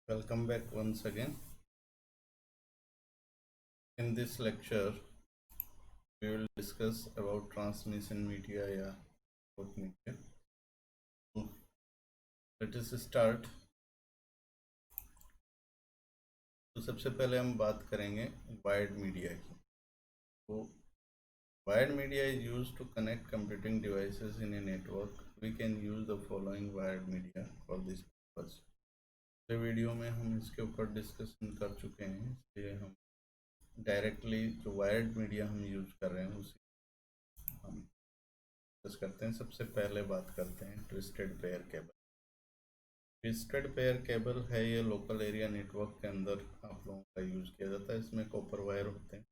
Welcome back once again. In this lecture, we will discuss about transmission media या output media. So, let us start. तो सबसे पहले हम बात करेंगे वायर्ड मीडिया की. तो wired media is used to connect computing devices in a network. We can use the following wired media for this purpose. तो वीडियो में हम इसके ऊपर डिस्कशन कर चुके हैं, इसलिए हम डायरेक्टली जो वायर्ड मीडिया हम यूज कर रहे हैं उसी हम डिस्कस करते हैं. सबसे पहले बात करते हैं twisted pair cable. Twisted pair cable है, ये लोकल एरिया नेटवर्क के अंदर आप लोगों का यूज़ किया जाता है. इसमें कॉपर वायर होते हैं,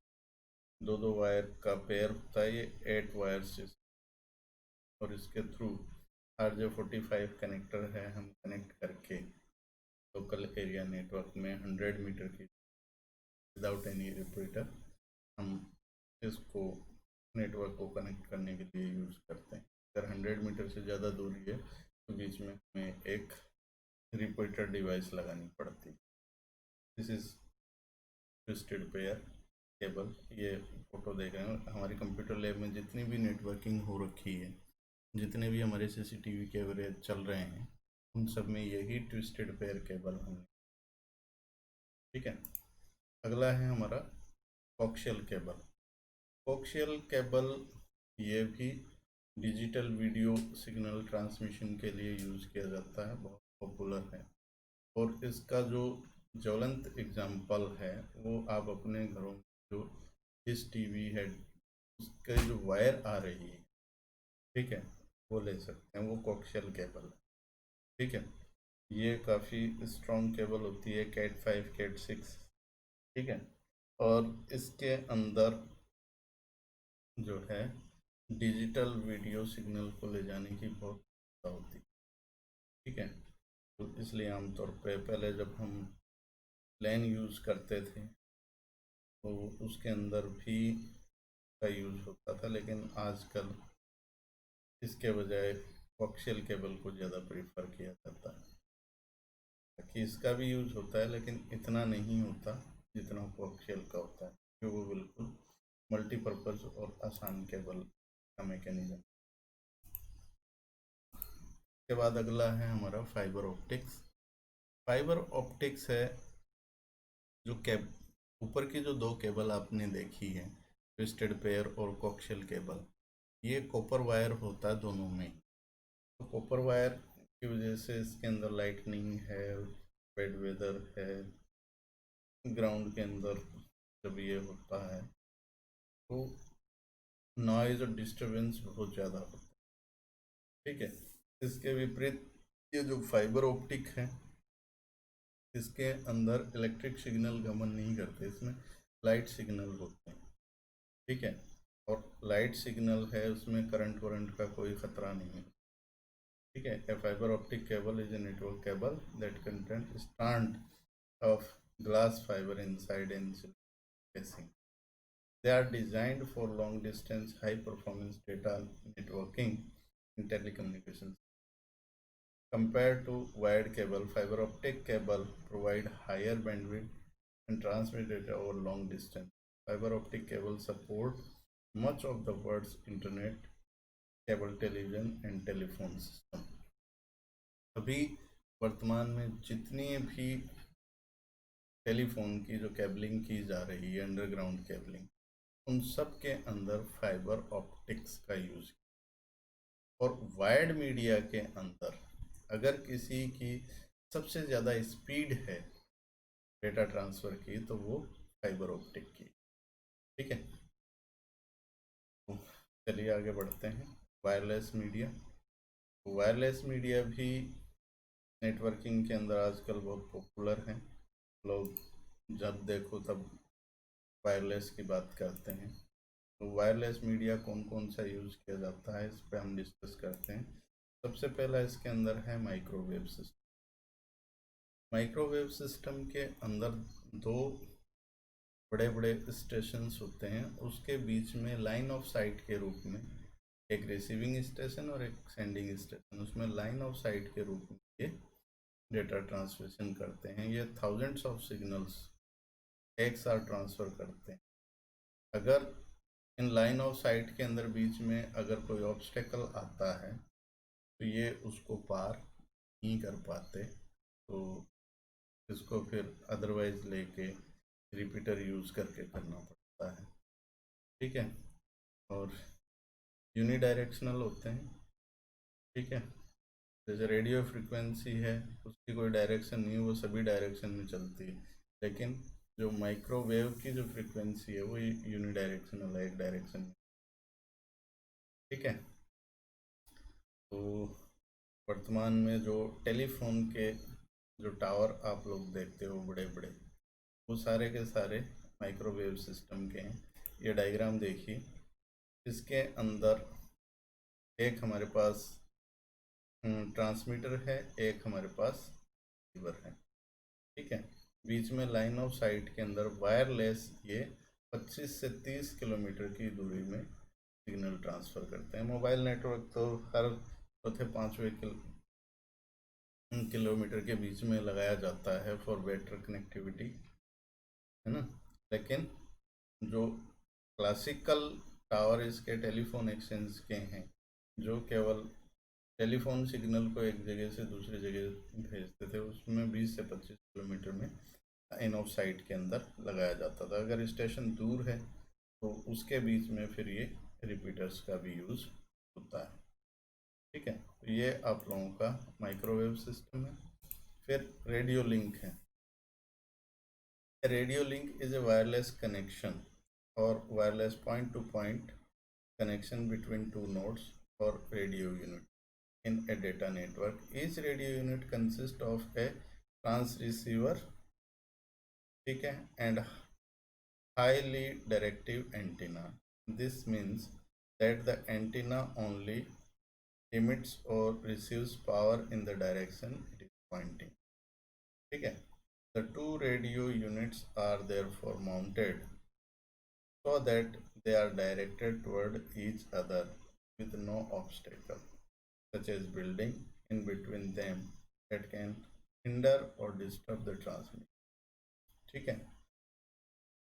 दो वायर का पेयर होता है. ये 8 वायर्स और इसके थ्रू RJ45 कनेक्टर है, हम कनेक्ट करके लोकल एरिया नेटवर्क में 100 मीटर की विदाउट एनी रिपीटर हम इसको नेटवर्क को कनेक्ट करने के लिए यूज़ करते हैं. अगर 100 मीटर से ज़्यादा दूरी है तो बीच में हमें एक रिपीटर डिवाइस लगानी पड़ती है. This is twisted pair cable. ये फोटो देख रहे हैं, हमारी कंप्यूटर लैब में जितनी भी नेटवर्किंग हो रखी है, जितने भी हमारे CCTV कैमरे चल रहे हैं, उन सब में यही ट्विस्टेड पेयर केबल हम. ठीक है. अगला है हमारा कोक्शियल केबल. कोक्शियल केबल ये भी डिजिटल वीडियो सिग्नल ट्रांसमिशन के लिए यूज़ किया जाता है, बहुत पॉपुलर है. और इसका जो ज्वलंत एग्जाम्पल है वो आप अपने घरों में जो डिश टीवी है उसके जो वायर आ रही है, ठीक है, वो ले सकते हैं. वो कोक्शियल केबल है. ठीक है. ये काफ़ी स्ट्रॉन्ग केबल होती है, कैट 5 कैट 6. ठीक है. और इसके अंदर जो है डिजिटल वीडियो सिग्नल को ले जाने की बहुत क्षमता होती है. ठीक है. तो इसलिए आमतौर पे पहले जब हम प्लेन यूज़ करते थे तो उसके अंदर भी का यूज़ होता था, लेकिन आजकल इसके बजाय कोक्शियल केबल को ज़्यादा प्रीफर किया जाता है. कि इसका भी यूज़ होता है लेकिन इतना नहीं होता जितना कोक्शियल का होता है, क्योंकि वो बिल्कुल मल्टीपर्पज़ और आसान केबल का मैकेनिज्म. के बाद अगला है हमारा फाइबर ऑप्टिक्स. फाइबर ऑप्टिक्स है जो केब ऊपर की जो दो केबल आपने देखी है, ट्विस्टेड पेयर और कोक्शियल केबल, ये कॉपर वायर होता है दोनों में. तो कॉपर वायर की वजह से इसके अंदर लाइटनिंग है, बैड वेदर है, ग्राउंड के अंदर जब ये होता है तो नॉइज़ और डिस्टरबेंस बहुत ज़्यादा होता है. ठीक है. इसके विपरीत ये जो फाइबर ऑप्टिक है, इसके अंदर इलेक्ट्रिक सिग्नल गमन नहीं करते, इसमें लाइट सिग्नल होते हैं. ठीक है. और लाइट सिग्नल है, उसमें करंट वरंट का कोई ख़तरा नहीं है. ठीक है. A fibre optic cable is a network cable that contain strand of glass fiber inside an casing. They are designed for long distance high performance data networking in telecommunications. Compared to wired cable, fiber optic cable provide higher bandwidth and transmit data over long distance. Fiber optic cable support much of the world's internet, cable television and telephone system. अभी वर्तमान में जितनी भी telephone की जो cabling की जा रही है, अंडरग्राउंड केबलिंग, उन सब के अंदर फाइबर ऑप्टिक्स का यूज़. और वायर्ड मीडिया के अंदर अगर किसी की सबसे ज़्यादा स्पीड है डेटा ट्रांसफ़र की तो वो फाइबर ऑप्टिक की. ठीक है. तो चलिए आगे बढ़ते हैं. Wireless media. वायरलेस मीडिया भी नेटवर्किंग के अंदर आजकल बहुत पॉपुलर हैं. लोग जब देखो तब वायरलेस की बात करते हैं. तो वायरलेस मीडिया कौन कौन सा यूज़ किया जाता है, इस पर हम डिस्कस करते हैं. सबसे पहला इसके अंदर है माइक्रोवेव सिस्टम. माइक्रोवेव सिस्टम के अंदर दो बड़े बड़े स्टेशंस होते हैं, उसके बीच में लाइन ऑफ साइट के रूप में एक रिसीविंग स्टेशन और एक सेंडिंग स्टेशन, उसमें लाइन ऑफ साइट के रूप में ये डेटा ट्रांसमिशन करते हैं। ये थाउजेंड्स ऑफ सिग्नल्स एक साथ ट्रांसफ़र करते हैं। अगर इन लाइन ऑफ साइट के अंदर बीच में अगर कोई ऑब्स्टेकल आता है तो ये उसको पार नहीं कर पाते, तो इसको फिर अदरवाइज लेके रिपीटर यूज़ करके करना पड़ता है। ठीक है, और यूनिडायरेक्शनल होते हैं। ठीक है, जैसे रेडियो फ्रिक्वेंसी है, उसकी कोई डायरेक्शन नहीं है, वो सभी डायरेक्शन में चलती है। लेकिन जो माइक्रोवेव की जो फ्रिक्वेंसी है वो यूनिडायरेक्शनल है, एक डायरेक्शन में। ठीक है, तो वर्तमान में जो टेलीफोन के जो टावर आप लोग देखते हो बड़े बड़े, वो सारे के सारे माइक्रोवेव सिस्टम के हैं। ये डायग्राम देखिए, इसके अंदर एक हमारे पास ट्रांसमीटर है, एक हमारे पास रिसीवर है। ठीक है, बीच में लाइन ऑफ साइट के अंदर वायरलेस ये 25 से 30 किलोमीटर की दूरी में सिग्नल ट्रांसफ़र करते हैं। मोबाइल नेटवर्क तो हर चौथे पाँचवें किलोमीटर के बीच में लगाया जाता है फॉर बेटर कनेक्टिविटी, है ना। लेकिन जो क्लासिकल टावर इसके टेलीफोन एक्सचेंज के हैं, जो केवल टेलीफोन सिग्नल को एक जगह से दूसरी जगह भेजते थे, उसमें 20 से 25 किलोमीटर में इन ऑफ साइट के अंदर लगाया जाता था। अगर स्टेशन दूर है तो उसके बीच में फिर ये रिपीटर्स का भी यूज़ होता है। ठीक है, तो ये आप लोगों का माइक्रोवेव सिस्टम है। फिर रेडियो लिंक है। Radio link is a wireless connection और wireless point to point connection between two nodes or radio unit in a data network. Each radio unit consists of a transceiver, ठीक है, and highly directive antenna. This means that the antenna only emits or receives power in the direction it is pointing. ठीक है, the two radio units are therefore mounted so that they are directed toward each other with no obstacle, such as building in between them that can hinder or disturb the transmission. ठीक है,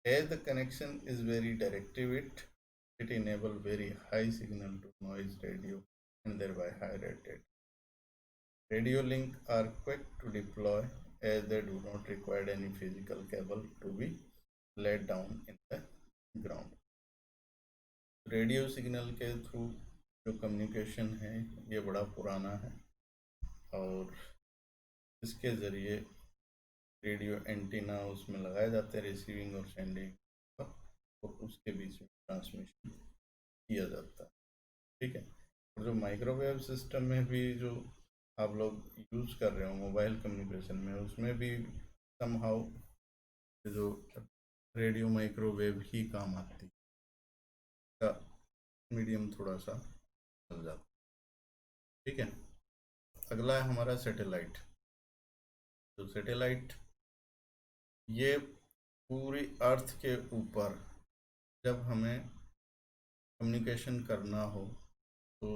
as the connection is very directive, it enable very high signal to noise radio and thereby high rate data. Radio link are quick to deploy as they do not require any physical cable to be laid down in the ground. Radio signal के through जो communication है ये बड़ा पुराना है और इसके ज़रिए रेडियो एंटीना उसमें लगाए जाते हैं रिसीविंग और सेंडिंग, और उसके बीच में ट्रांसमिशन किया जाता है। ठीक है, और जो माइक्रोवेव सिस्टम में भी जो आप लोग यूज़ कर रहे हो मोबाइल कम्युनिकेशन में, उसमें भी समहाउ जो रेडियो माइक्रोवेव ही काम आती है, मीडियम थोड़ा सा चल जाता। ठीक है, अगला है हमारा सैटेलाइट। तो सैटेलाइट ये पूरी अर्थ के ऊपर जब हमें कम्युनिकेशन करना हो तो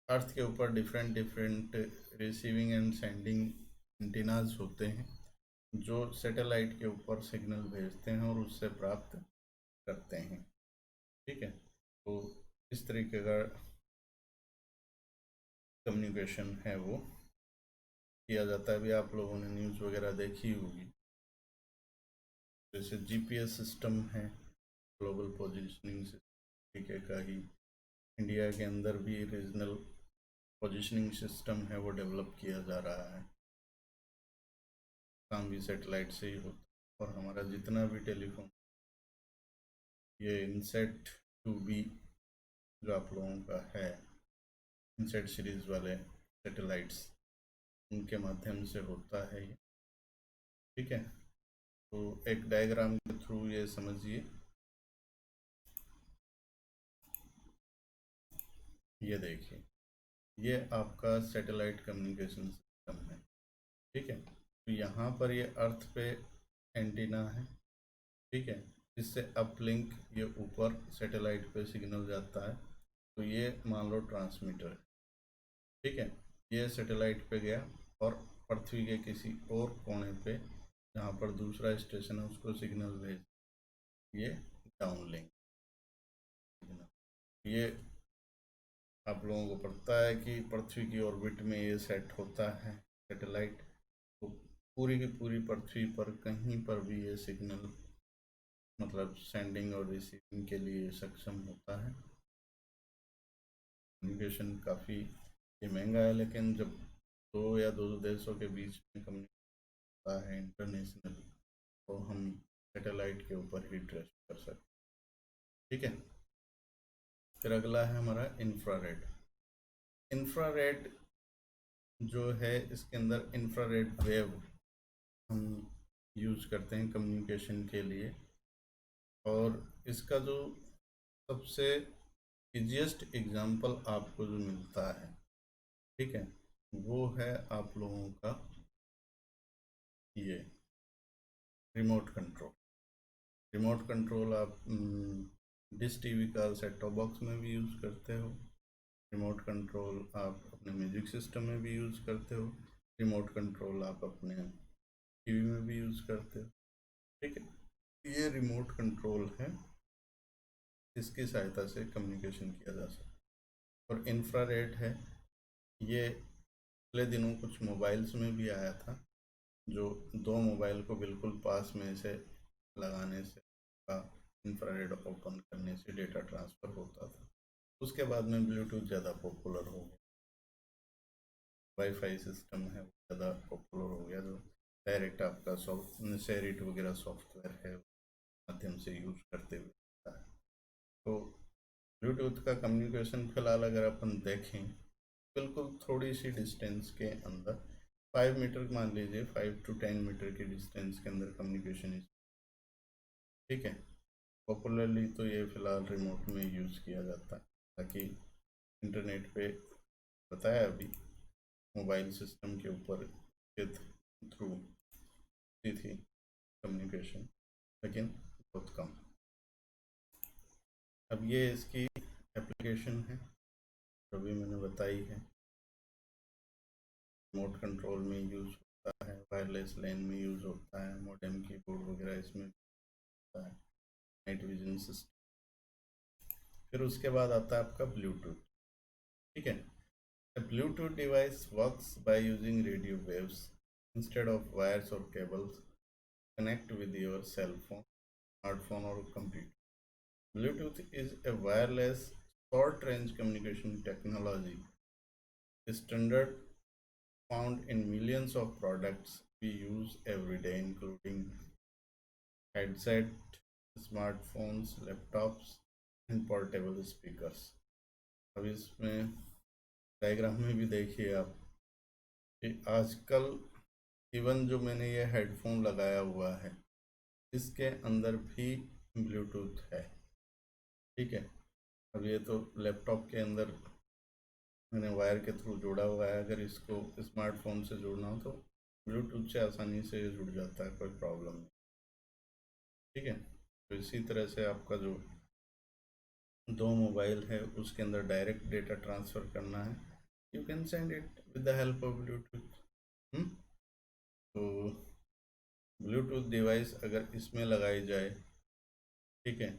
अर्थ के ऊपर different receiving end sending antennas होते हैं जो सैटेलाइट के ऊपर सिग्नल भेजते हैं और उससे प्राप्त करते हैं। ठीक है, तो इस तरीके का कम्युनिकेशन है वो किया जाता है। अभी आप लोगों ने न्यूज़ वगैरह देखी होगी, जैसे जीपीएस सिस्टम है, ग्लोबल पोजीशनिंग तरीके का ही इंडिया के अंदर भी रीजनल पोजीशनिंग सिस्टम है वो डेवलप किया जा रहा है। काम भी सैटेलाइट से ही होता है और हमारा जितना भी टेलीफोन ये इनसेट 2B जो आप लोगों का है, इनसेट सीरीज़ वाले सैटेलाइट्स, उनके माध्यम से होता है ये। ठीक है, तो एक डायग्राम के थ्रू ये समझिए। ये देखिए, ये आपका सैटेलाइट कम्युनिकेशन सिस्टम है। ठीक है, तो यहाँ पर ये अर्थ पे एंटीना है। ठीक है, इससे अपलिंक ये ऊपर सैटेलाइट पे सिग्नल जाता है, तो ये मान लो ट्रांसमीटर है। ठीक है, ये सैटेलाइट पे गया और पृथ्वी के किसी और कोने पे जहाँ पर दूसरा स्टेशन है उसको सिग्नल भेज, ये डाउनलिंक। ये आप लोगों को पता है कि पृथ्वी की ऑर्बिट में ये सेट होता है सैटेलाइट, तो पूरी की पूरी पृथ्वी पर कहीं पर भी ये सिग्नल मतलब सेंडिंग और रिसीविंग के लिए सक्षम होता है। कम्युनिकेशन काफ़ी ये महंगा है, लेकिन जब दो या दो देशों के बीच में कम्युनिकेशन होता है इंटरनेशनल, तो हम सैटेलाइट के ऊपर ही ट्रस्ट कर सकते हैं। ठीक है, फिर अगला है हमारा इंफ्रारेड। इंफ्रारेड जो है, इसके अंदर इंफ्रारेड वेव हम यूज़ करते हैं कम्युनिकेशन के लिए, और इसका जो सबसे ईजीएस्ट एग्जांपल आपको जो मिलता है, ठीक है, वो है आप लोगों का ये रिमोट कंट्रोल। रिमोट कंट्रोल आप डिश टीवी का सेट टॉप बॉक्स में भी यूज़ करते हो, रिमोट कंट्रोल आप अपने म्यूजिक सिस्टम में भी यूज़ करते हो, रिमोट कंट्रोल आप अपने टीवी में भी यूज़ करते हो। ठीक है, ये रिमोट कंट्रोल है, इसकी सहायता से कम्युनिकेशन किया जा सकता है। और इंफ्रारेड है, ये पिछले दिनों कुछ मोबाइल्स में भी आया था, जो दो मोबाइल को बिल्कुल पास में से लगाने से इंफ्रारेड ओपन करने से डेटा ट्रांसफ़र होता था। उसके बाद में ब्लूटूथ ज़्यादा पॉपुलर हो गया, वाईफाई सिस्टम है वो ज़्यादा पॉपुलर हो गया, जो डायरेक्ट आपका शेरिट वगैरह सॉफ्टवेयर है माध्यम से यूज करते हुए होता है। तो ब्लूटूथ का कम्युनिकेशन फिलहाल अगर अपन देखें, बिल्कुल थोड़ी सी डिस्टेंस के अंदर 5 मीटर मान लीजिए, 5 to 10 मीटर की डिस्टेंस के अंदर कम्युनिकेशन। ठीक है, पॉपुलरली तो ये फ़िलहाल रिमोट में यूज़ किया जाता है, ताकि इंटरनेट पे बताया अभी मोबाइल सिस्टम के ऊपर के थ्रू थी कम्युनिकेशन, लेकिन बहुत कम। अब ये इसकी एप्लीकेशन है जो भी मैंने बताई है, रिमोट कंट्रोल में यूज़ होता है, वायरलेस लैन में यूज़ होता है, मॉडेम कीबोर्ड वगैरह इसमें होता है, नाइट विजन सिस्टम। फिर उसके बाद आता है आपका ब्लूटूथ। ठीक है, a Bluetooth device works by using radio waves instead of wires or cables. Connect with your cell phone, smartphone or computer. Bluetooth is a wireless short-range communication technology, standard found in millions of products we use every day, including headset, smartphones, laptops, and portable speakers. अब इसमें diagram में भी देखिए आप कि आजकल even जो मैंने ये हेडफोन लगाया हुआ है, इसके अंदर भी ब्लूटूथ है। ठीक है, अब ये तो लैपटॉप के अंदर मैंने वायर के थ्रू जोड़ा हुआ है, अगर इसको स्मार्टफोन से जोड़ना हो तो ब्लूटूथ से आसानी से ये जुड़ जाता है, कोई प्रॉब्लम नहीं। ठीक है, तो इसी तरह से आपका जो दो मोबाइल है उसके अंदर डायरेक्ट डेटा ट्रांसफ़र करना है, you can send it with the help of Bluetooth. तो ब्लूटूथ डिवाइस अगर इसमें लगाई जाए, ठीक है,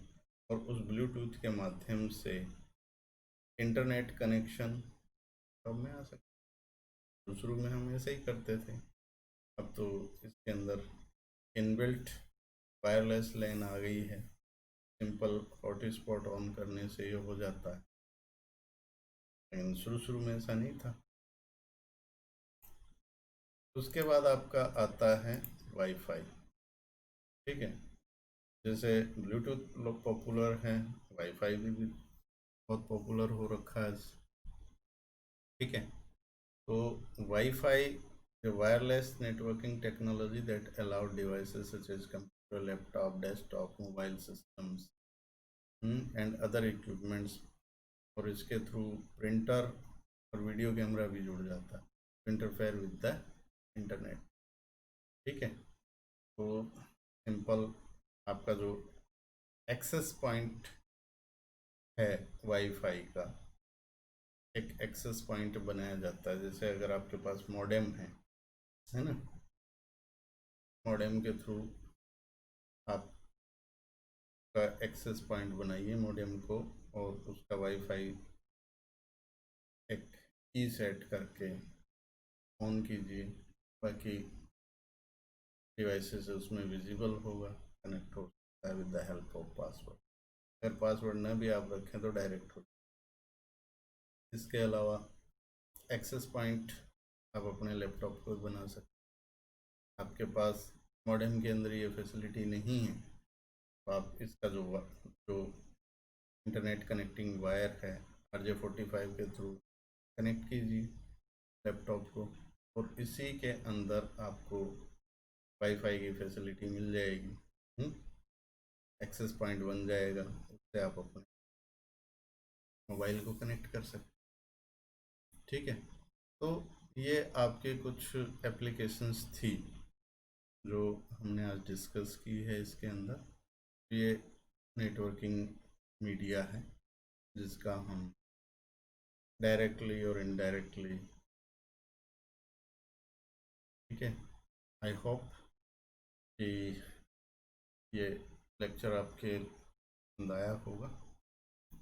और उस ब्लूटूथ के माध्यम से इंटरनेट कनेक्शन अब में आ सकता, शुरू में हम ऐसे ही करते थे, अब तो इसके अंदर इनबिल्ट वायरलेस लैन आ गई है, सिंपल हॉटस्पॉट ऑन करने से ये हो जाता है, लेकिन शुरू में ऐसा नहीं था। उसके बाद आपका आता है वाईफाई। ठीक है, जैसे ब्लूटूथ लोग पॉपुलर हैं, वाईफाई भी बहुत पॉपुलर हो रखा है। ठीक है, तो wifi a wireless networking technology that allowed devices such as computer, laptop, desktop, mobile systems and other equipments, और इसके थ्रू प्रिंटर और वीडियो कैमरा भी जुड़ जाता है, इंटरफेयर विद द इंटरनेट। ठीक है, तो सिंपल आपका जो एक्सेस पॉइंट है वाईफाई का, एक एक्सेस पॉइंट बनाया जाता है। जैसे अगर आपके पास मॉडेम है, है ना। मॉडेम के थ्रू आप का एक्सेस पॉइंट बनाइए मॉडेम को, और उसका वाईफाई एक की सेट करके ऑन कीजिए, बाकी डिवाइसेस उसमें विजिबल होगा, कनेक्ट हो सकता है with the help of password. अगर पासवर्ड ना भी आप रखें तो डायरेक्ट हो। इसके अलावा एक्सेस पॉइंट आप अपने लैपटॉप को बना सकते। आपके पास मॉडेम के अंदर ये फैसिलिटी नहीं है तो आप इसका जो इंटरनेट कनेक्टिंग वायर है RJ45 के थ्रू कनेक्ट कीजिए लैपटॉप को, और इसी के अंदर आपको वाईफाई की फैसिलिटी मिल जाएगी। एक्सेस पॉइंट बन जाएगा, उससे आप अपने मोबाइल को कनेक्ट कर सकते। ठीक है, तो ये आपके कुछ एप्लीकेशंस थी जो हमने आज डिस्कस की है। इसके अंदर ये नेटवर्किंग मीडिया है जिसका हम डायरेक्टली और इनडायरेक्टली, ठीक है, आई होप कि ये लेक्चर आपके पसंद आया होगा।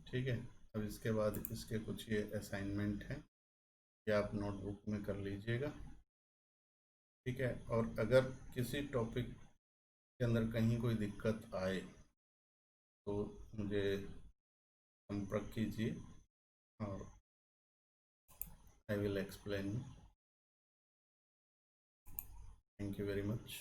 ठीक है, अब इसके बाद इसके कुछ ये असाइनमेंट हैं, ये आप नोटबुक में कर लीजिएगा। ठीक है, और अगर किसी टॉपिक के अंदर कहीं कोई दिक्कत आए तो मुझे संपर्क कीजिए और I will explain. Thank you very much.